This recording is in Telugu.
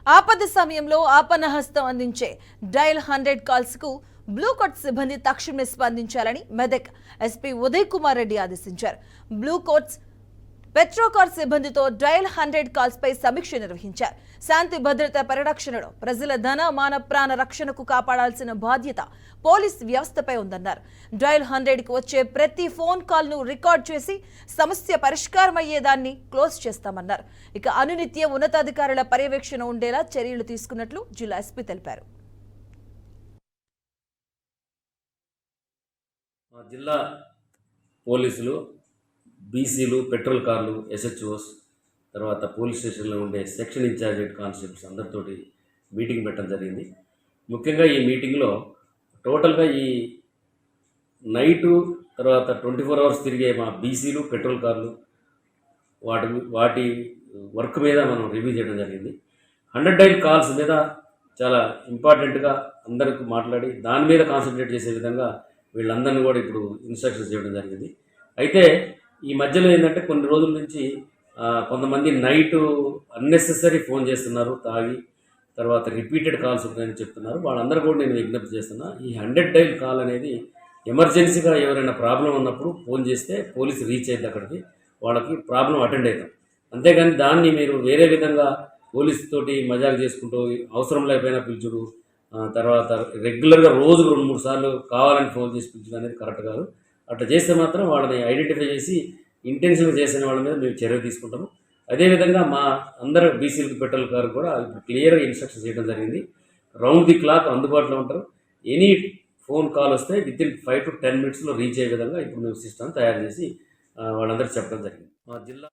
ఆపద సమయంలో ఆపన్నహస్తం అందించే డయల్ 100 కాల్స్ కు బ్లూ కోట్ సిబ్బంది తక్షణమే స్పందించాలని మెదక్ ఎస్పీ ఉదయ్ కుమార్ రెడ్డి ఆదేశించారు. బ్లూ కోట్స్ పెట్రోకార్ సిబ్బందితో డయల్ 100 కాల్స్ పై సమీక్ష నిర్వహించారు. శాంతి భద్రత పరిరక్షణలో ప్రజల ధన మాన ప్రాణ రక్షణకు కాపాడాల్సిన బాధ్యత పోలీస్ వ్యవస్థపై ఉందన్నారు. డయల్ 100 కి వచ్చే ప్రతి ఫోన్ కాల్ ను రికార్డ్ చేసి సమస్య పరిష్కారం అయ్యేదాన్ని క్లోజ్ చేస్తామన్నారు. ఇక అనునిత్య ఉన్నతాధికారుల పర్యవేక్షణ ఉండేలా చర్యలు తీసుకున్నట్లు జిల్లా ఎస్పీ తెలిపారు. జిల్లా పోలీసులు బీసీలు, పెట్రోల్ కార్లు, ఎస్హెచ్ఓస్, తర్వాత పోలీస్ స్టేషన్లో ఉండే సెక్షన్ ఇన్ఛార్జ్ హెడ్ కానిస్టేబుల్స్ అందరితోటి మీటింగ్ పెట్టడం జరిగింది. ముఖ్యంగా ఈ మీటింగ్లో టోటల్గా ఈ నైటు తర్వాత 24 అవర్స్ తిరిగే మా బీసీలు, పెట్రోల్ కార్లు వాటి వర్క్ మీద మనం రివ్యూ చేయడం జరిగింది. 100 డైల్ కాల్స్ మీద చాలా ఇంపార్టెంట్గా అందరికీ మాట్లాడి దాని మీద కాన్సన్ట్రేట్ చేసే విధంగా వీళ్ళందరినీ కూడా ఇప్పుడు ఇన్స్ట్రక్షన్స్ చేయడం జరిగింది. అయితే ఈ మధ్యలో ఏంటంటే కొన్ని రోజుల నుంచి కొంతమంది నైటు అన్నెసెసరీ ఫోన్ చేస్తున్నారు, తాగి తర్వాత రిపీటెడ్ కాల్స్ ఉన్నాయని చెప్తున్నారు. వాళ్ళందరూ కూడా నేను విజ్ఞప్తి చేస్తున్నా, ఈ 100 డైల్ కాల్ అనేది ఎమర్జెన్సీగా ఎవరైనా ప్రాబ్లం ఉన్నప్పుడు ఫోన్ చేస్తే పోలీసు రీచ్ అయితే అక్కడికి వాళ్ళకి ప్రాబ్లం అటెండ్ అవుతాం. అంతేగాని దాన్ని మీరు వేరే విధంగా పోలీసు తోటి మజాక్ చేసుకుంటూ అవసరం లేకపోయినా పిలుచుడు, తర్వాత రెగ్యులర్గా రోజుకు 2-3 సార్లు కావాలని ఫోన్ చేసి పిలుచుడు అనేది కరెక్ట్ కాదు. అట్లా చేస్తే మాత్రం వాళ్ళని ఐడెంటిఫై చేసి ఇంటెన్షన్గా చేసిన వాళ్ళ మీద మేము చర్య తీసుకుంటాము. అదేవిధంగా మా అందరు బీసీలకు పెట్రోల్ కారు కూడా ఇప్పుడు క్లియర్గా ఇన్స్ట్రక్షన్ చేయడం జరిగింది. రౌండ్ ది క్లాక్ అందుబాటులో ఉంటారు. ఎనీ ఫోన్ కాల్ వస్తే వితిన్ 5 to 10 minutes రీచ్ అయ్యే విధంగా ఇప్పుడు మేము సిస్టమ్ తయారు చేసి వాళ్ళందరికీ చెప్పడం జరిగింది. మా జిల్లా